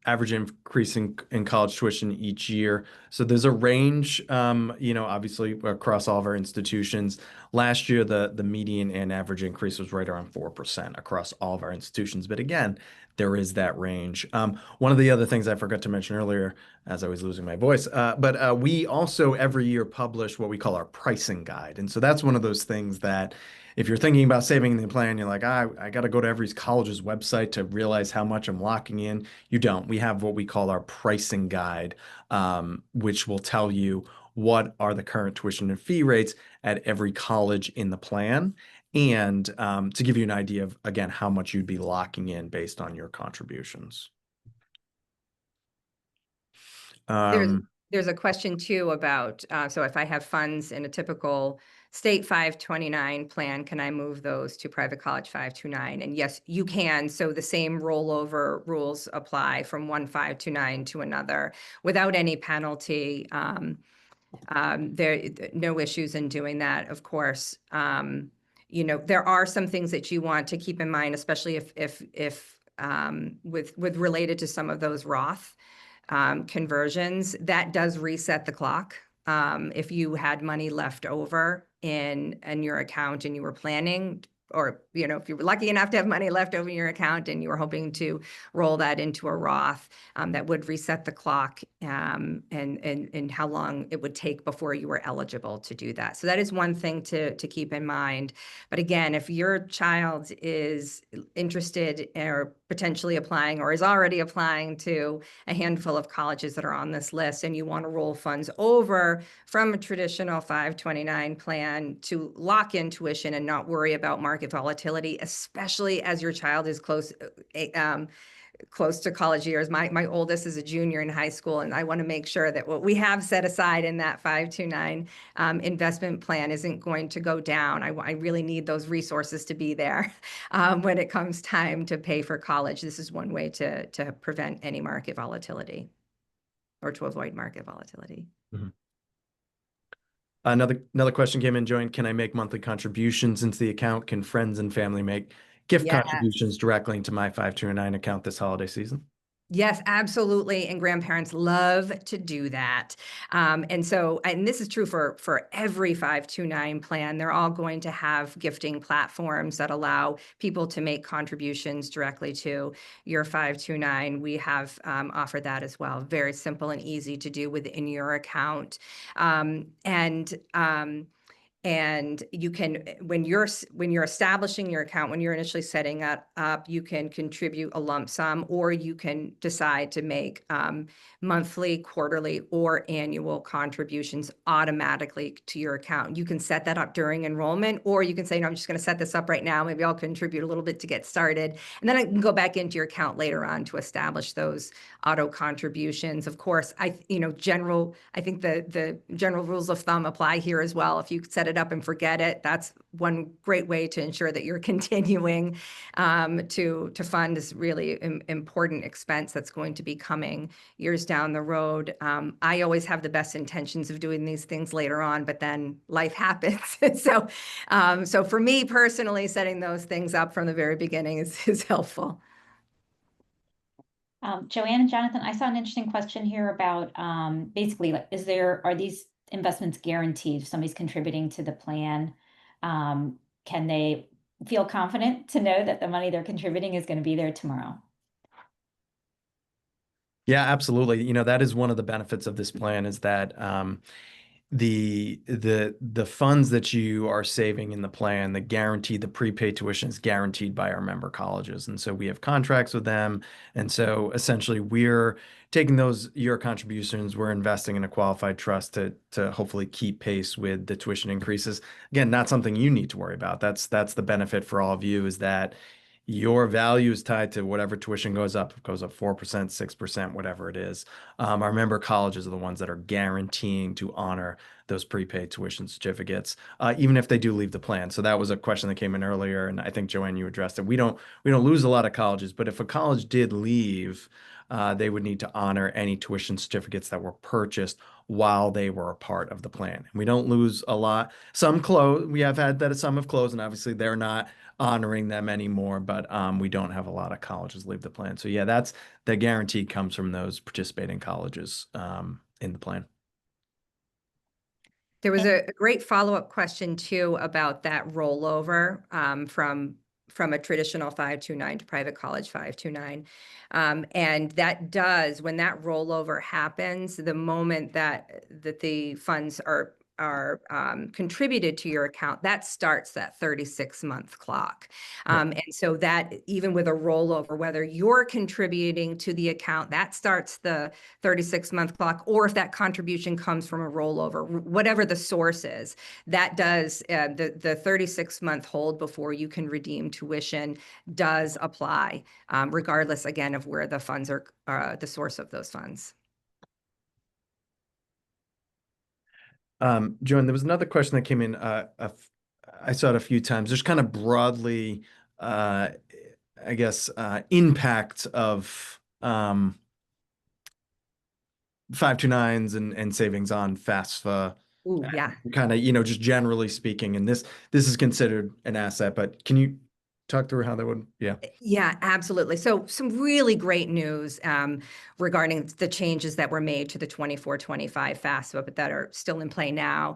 average increase in college tuition each year. So there's a range, obviously across all of our institutions. Last year, the median and average increase was right around 4% across all of our institutions. But again, there is that range. One of the other things I forgot to mention earlier, as I was losing my voice, but we also every year publish what we call our pricing guide. And so that's one of those things that if you're thinking about saving in the plan, you're like, I got to go to every college's website to realize how much I'm locking in. You don't. We have what we call our pricing guide, which will tell you what are the current tuition and fee rates at every college in the plan. And to give you an idea of, again, how much you'd be locking in based on your contributions. There's a question too about, so if I have funds in a typical state 529 plan, can I move those to private college 529? And yes, you can. So the same rollover rules apply from one 529 to another without any penalty. There no issues in doing that, of course. There are some things that you want to keep in mind, especially if with related to some of those Roth conversions, that does reset the clock. If you had money left over in your account and you were planning, or if you were lucky enough to have money left over in your account and you were hoping to roll that into a Roth, that would reset the clock and how long it would take before you were eligible to do that. So that is one thing to keep in mind. But again, if your child is interested or potentially applying or is already applying to a handful of colleges that are on this list, and you want to roll funds over from a traditional 529 plan to lock in tuition and not worry about market volatility, especially as your child is close to college years. My oldest is a junior in high school, and I want to make sure that what we have set aside in that 529 investment plan isn't going to go down. I really need those resources to be there when it comes time to pay for college. This is one way to prevent any market volatility or to avoid market volatility. Mhm. Another question came in, Joanne. Can I make monthly contributions into the account? Can friends and family make gift Yeah. contributions directly into my 529 account this holiday season? Yes, absolutely. And grandparents love to do that. And this is true for every 529 plan. They're all going to have gifting platforms that allow people to make contributions directly to your 529. We have offered that as well. Very simple and easy to do within your account. And you can, when you're establishing your account, when you're initially setting it up, you can contribute a lump sum, or you can decide to make monthly, quarterly, or annual contributions automatically to your account. You can set that up during enrollment, or you can say, no, I'm just going to set this up right now. Maybe I'll contribute a little bit to get started, and then I can go back into your account later on to establish those auto contributions. Of course, I think the general rules of thumb apply here as well. If you set it up and forget it, that's one great way to ensure that you're continuing to fund this really important expense that's going to be coming years down the road. I always have the best intentions of doing these things later on, but then life happens. So for me personally, setting those things up from the very beginning is helpful. Joanne and Jonathan, I saw an interesting question here about basically, like, are these investments guaranteed if somebody's contributing to the plan? Can they feel confident to know that the money they're contributing is going to be there tomorrow? Yeah, absolutely. That is one of the benefits of this plan is that the funds that you are saving in the plan, the prepaid tuition is guaranteed by our member colleges. And so we have contracts with them. And so essentially we're taking your contributions, we're investing in a qualified trust to hopefully keep pace with the tuition increases. Again, not something you need to worry about. That's the benefit for all of you, is that your value is tied to whatever tuition goes up. If it goes up 4%, 6%, whatever it is. Our member colleges are the ones that are guaranteeing to honor those prepaid tuition certificates, even if they do leave the plan. So that was a question that came in earlier, and I think Joanne, you addressed it. We don't lose a lot of colleges, but if a college did leave, they would need to honor any tuition certificates that were purchased while they were a part of the plan. And we don't lose a lot. Some close. We have had that some have closed, and obviously they're not honoring them anymore, but we don't have a lot of colleges leave the plan. So yeah, that's the guarantee comes from those participating colleges in the plan. There was a great follow-up question too about that rollover from a traditional 529 to private college 529. And that does, when that rollover happens, the moment that the funds are contributed to your account, that starts that 36-month clock. And so that even with a rollover, whether you're contributing to the account, that starts the 36-month clock, or if that contribution comes from a rollover, whatever the source is, that does the 36-month hold before you can redeem tuition does apply, regardless again of where the funds are, the source of those funds. Joan, there was another question that came in. I saw it a few times. There's kind of broadly, I guess, impact of 529s and savings on FAFSA. Ooh, yeah. Kind of, just generally speaking, and this is considered an asset, but can you talk through how that would, yeah. Yeah, absolutely. So some really great news regarding the changes that were made to the 24-25 FAFSA, but that are still in play now.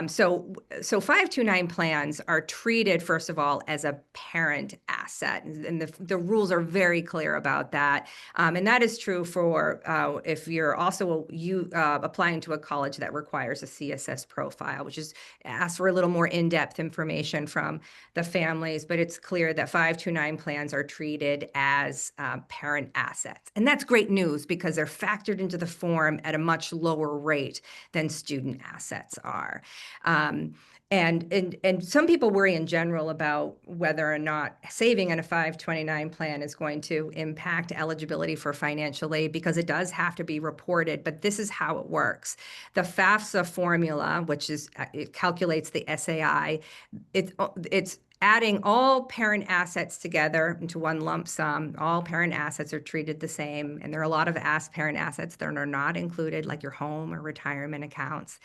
So 529 plans are treated, first of all, as a parent asset. And the rules are very clear about that. And that is true for if you're also applying to a college that requires a CSS profile, which is asks for a little more in-depth information from the families, but it's clear that 529 plans are treated as parent assets. And that's great news because they're factored into the form at a much lower rate than student assets are. And some people worry in general about whether or not saving in a 529 plan is going to impact eligibility for financial aid, because it does have to be reported. But this is how it works. The FAFSA formula, which is it calculates the SAI, it's adding all parent assets together into one lump sum. All parent assets are treated the same, and there are a lot of parent assets that are not included, like your home or retirement accounts.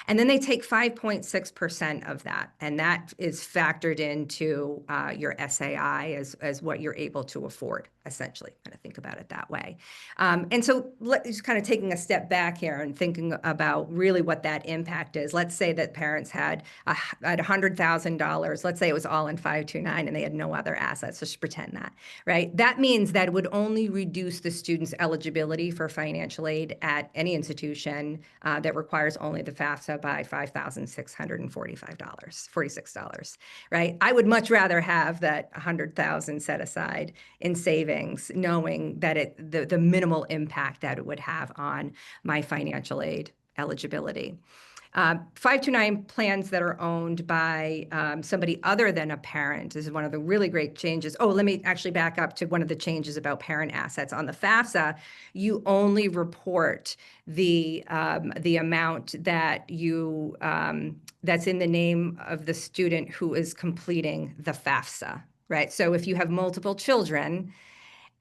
And then they take 5.6% of that, and that is factored into your SAI as what you're able to afford, essentially. Kind of think about it that way. And so just kind of taking a step back here and thinking about really what that impact is. Let's say that parents had $100,000. Let's say it was all in 529 and they had no other assets. Just pretend that, right? That means that it would only reduce the student's eligibility for financial aid at any institution that requires only the FAFSA by $5,646, right? I would much rather have that 100,000 set aside in savings, knowing that the minimal impact that it would have on my financial aid eligibility. 529 plans that are owned by somebody other than a parent is one of the really great changes. Oh, let me actually back up to one of the changes about parent assets. On the FAFSA, you only report the amount that that's in the name of the student who is completing the FAFSA, right? So if you have multiple children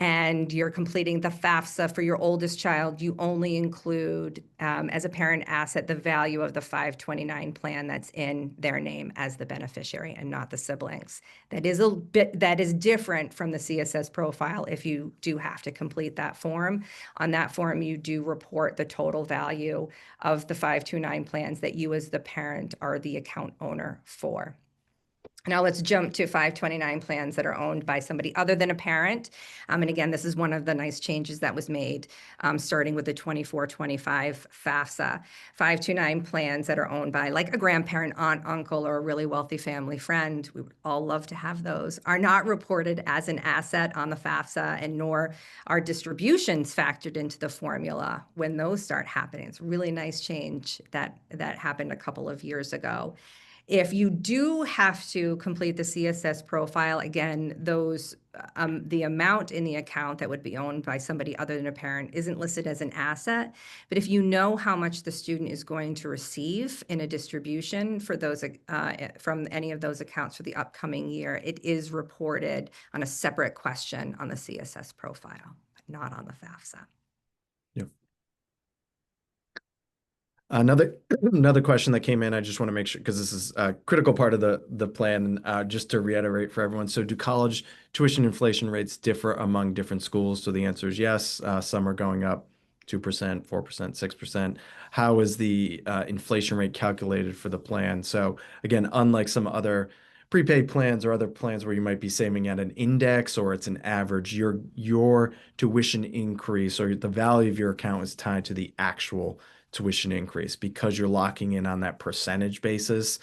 and you're completing the FAFSA for your oldest child, you only include as a parent asset the value of the 529 plan that's in their name as the beneficiary and not the siblings. That is different from the CSS profile if you do have to complete that form. On that form, you do report the total value of the 529 plans that you as the parent are the account owner for. Now let's jump to 529 plans that are owned by somebody other than a parent. And again, this is one of the nice changes that was made starting with the 24-25 FAFSA. 529 plans that are owned by like a grandparent, aunt, uncle, or a really wealthy family friend, we would all love to have those, are not reported as an asset on the FAFSA, and nor are distributions factored into the formula when those start happening. It's a really nice change that happened a couple of years ago. If you do have to complete the CSS profile, again, the amount in the account that would be owned by somebody other than a parent isn't listed as an asset. But if you know how much the student is going to receive in a distribution for those from any of those accounts for the upcoming year, it is reported on a separate question on the CSS profile, not on the FAFSA. Another question that came in, I just want to make sure, because this is a critical part of the plan, just to reiterate for everyone. So do college tuition inflation rates differ among different schools? So the answer is yes. Some are going up 2%, 4%, 6%. How is the inflation rate calculated for the plan? So again, unlike some other prepaid plans or other plans where you might be saving at an index or it's an average, your tuition increase or the value of your account is tied to the actual tuition increase because you're locking in on that percentage basis.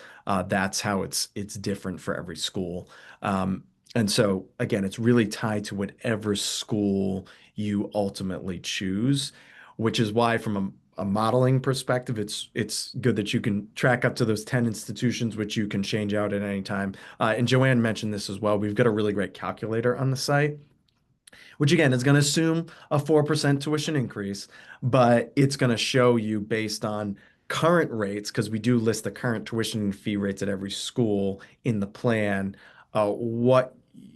That's how it's different for every school. And so again, it's really tied to whatever school you ultimately choose, which is why from a modeling perspective, it's good that you can track up to those 10 institutions, which you can change out at any time. And Joanne mentioned this as well. We've got a really great calculator on the site, which again is going to assume a 4% tuition increase, but it's going to show you based on current rates, because we do list the current tuition and fee rates at every school in the plan,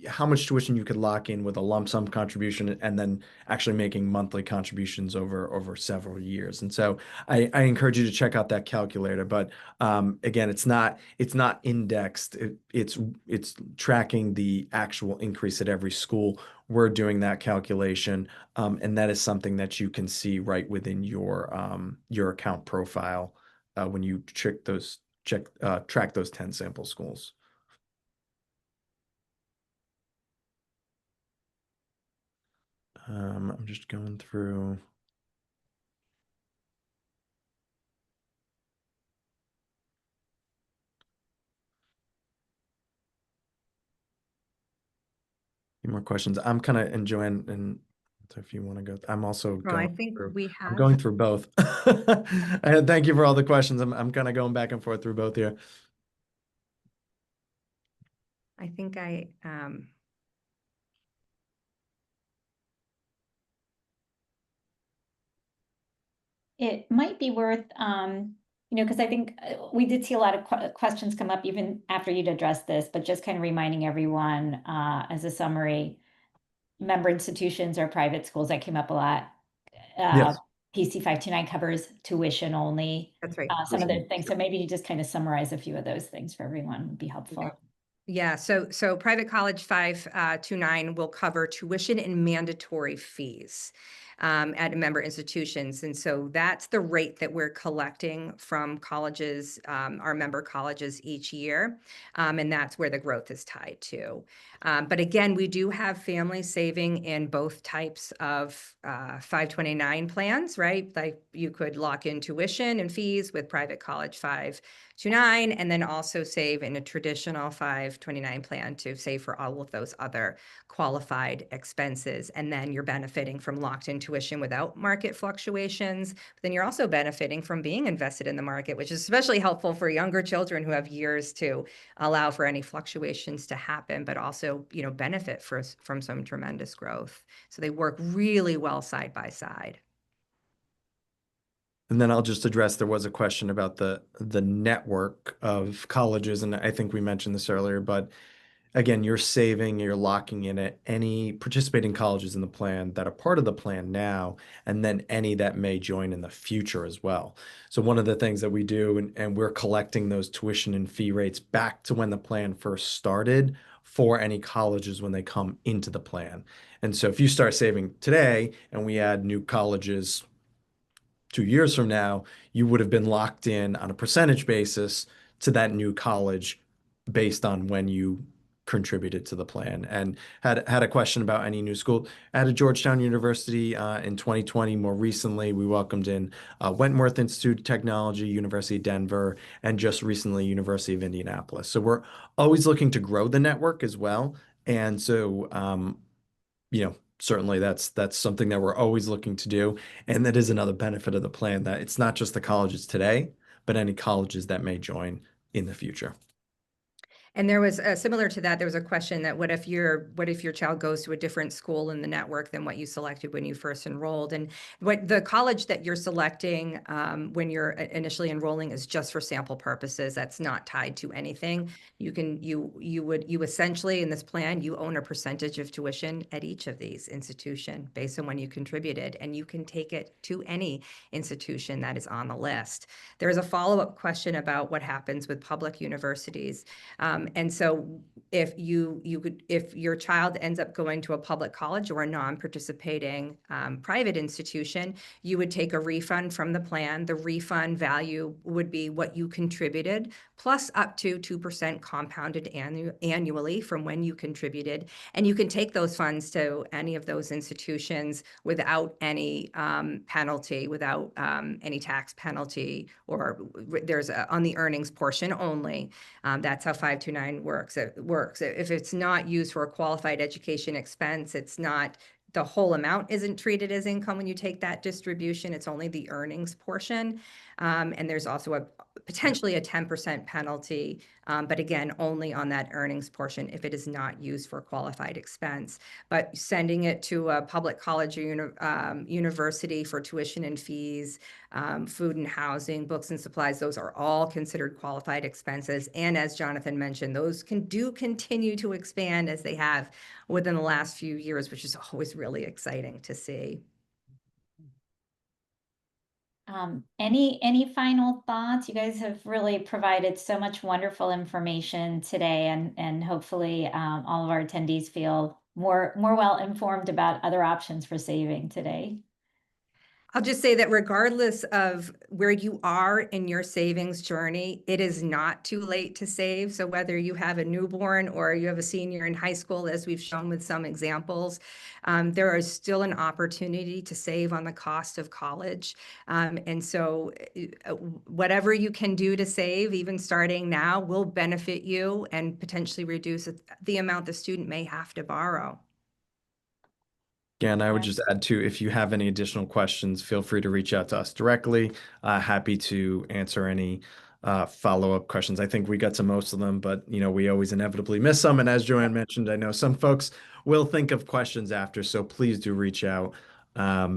how much tuition you could lock in with a lump sum contribution and then actually making monthly contributions over several years. And so I encourage you to check out that calculator. But again, it's not indexed. It's tracking the actual increase at every school. We're doing that calculation, and that is something that you can see right within your account profile when you track those 10 sample schools. I'm just going through. Few more questions. I'm kind of enjoying, and so if you want to go, I'm also Well, I going think through. we I'm have. going through both. And thank you for all the questions. I'm kind of going back and forth through both here. I think I, It might be worth, because I think we did see a lot of questions come up even after you'd addressed this, but just kind of reminding everyone as a summary, member institutions or private schools, that came up a lot. Uh, Yes. PC 529 covers tuition only, that's right. some of those things. So maybe you just kind of summarize a few of those things for everyone would be helpful. Yeah, so private college 529 will cover tuition and mandatory fees at member institutions. And so that's the rate that we're collecting from colleges, our member colleges each year. And that's where the growth is tied to. But again, we do have families saving in both types of 529 plans, right? Like you could lock in tuition and fees with private college 529, and then also save in a traditional 529 plan to save for all of those other qualified expenses. And then you're benefiting from locked in tuition without market fluctuations. But then you're also benefiting from being invested in the market, which is especially helpful for younger children who have years to allow for any fluctuations to happen, but also, benefit from some tremendous growth. So they work really well side by side. And then I'll just address, there was a question about the network of colleges, and I think we mentioned this earlier, but again, you're saving, you're locking in at any participating colleges in the plan that are part of the plan now, and then any that may join in the future as well. So one of the things that we do, and we're collecting those tuition and fee rates back to when the plan first started for any colleges when they come into the plan. And so if you start saving today and we add new colleges 2 years from now, you would have been locked in on a percentage basis to that new college based on when you contributed to the plan. And had a question about any new school. At a Georgetown University in 2020, more recently, we welcomed in Wentworth Institute of Technology, University of Denver, and just recently, University of Indianapolis. So we're always looking to grow the network as well. And so, certainly that's something that we're always looking to do. And that is another benefit of the plan, that it's not just the colleges today, but any colleges that may join in the future. And there was similar to that, there was a question that what if your child goes to a different school in the network than what you selected when you first enrolled? And what the college that you're selecting when you're initially enrolling is just for sample purposes. That's not tied to anything. You essentially in this plan, you own a percentage of tuition at each of these institutions based on when you contributed, and you can take it to any institution that is on the list. There is a follow-up question about what happens with public universities. And so if if your child ends up going to a public college or a non-participating private institution, you would take a refund from the plan. The refund value would be what you contributed plus up to 2% compounded annually from when you contributed. And you can take those funds to any of those institutions without any penalty, without any tax penalty, or there's on the earnings portion only. That's how 529 works. It works. If it's not used for a qualified education expense, it's not, the whole amount isn't treated as income when you take that distribution. It's only the earnings portion. And there's also potentially a 10% penalty, but again, only on that earnings portion if it is not used for qualified expense. But sending it to a public college or university for tuition and fees, food and housing, books and supplies, those are all considered qualified expenses. And as Jonathan mentioned, those do continue to expand as they have within the last few years, which is always really exciting to see. Any final thoughts? You guys have really provided so much wonderful information today, and hopefully all of our attendees feel more well informed about other options for saving today. I'll just say that regardless of where you are in your savings journey, it is not too late to save. So whether you have a newborn or you have a senior in high school, as we've shown with some examples, there is still an opportunity to save on the cost of college. And so whatever you can do to save, even starting now, will benefit you and potentially reduce the amount the student may have to borrow. Again, I would just add to, if you have any additional questions, feel free to reach out to us directly. Happy to answer any follow-up questions. I think we got to most of them, but we always inevitably miss some. And as Joanne mentioned, I know some folks will think of questions after, so please do reach out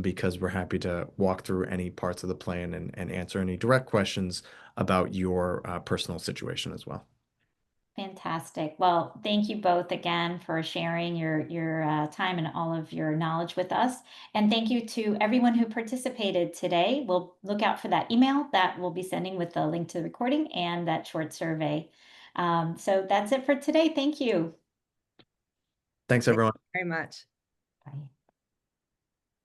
because we're happy to walk through any parts of the plan and answer any direct questions about your personal situation as well. Fantastic. Well, thank you both again for sharing your time and all of your knowledge with us. And thank you to everyone who participated today. We'll look out for that email that we'll be sending with the link to the recording and that short survey. So that's it for today. Thank you. Thanks, everyone. Very much. Bye.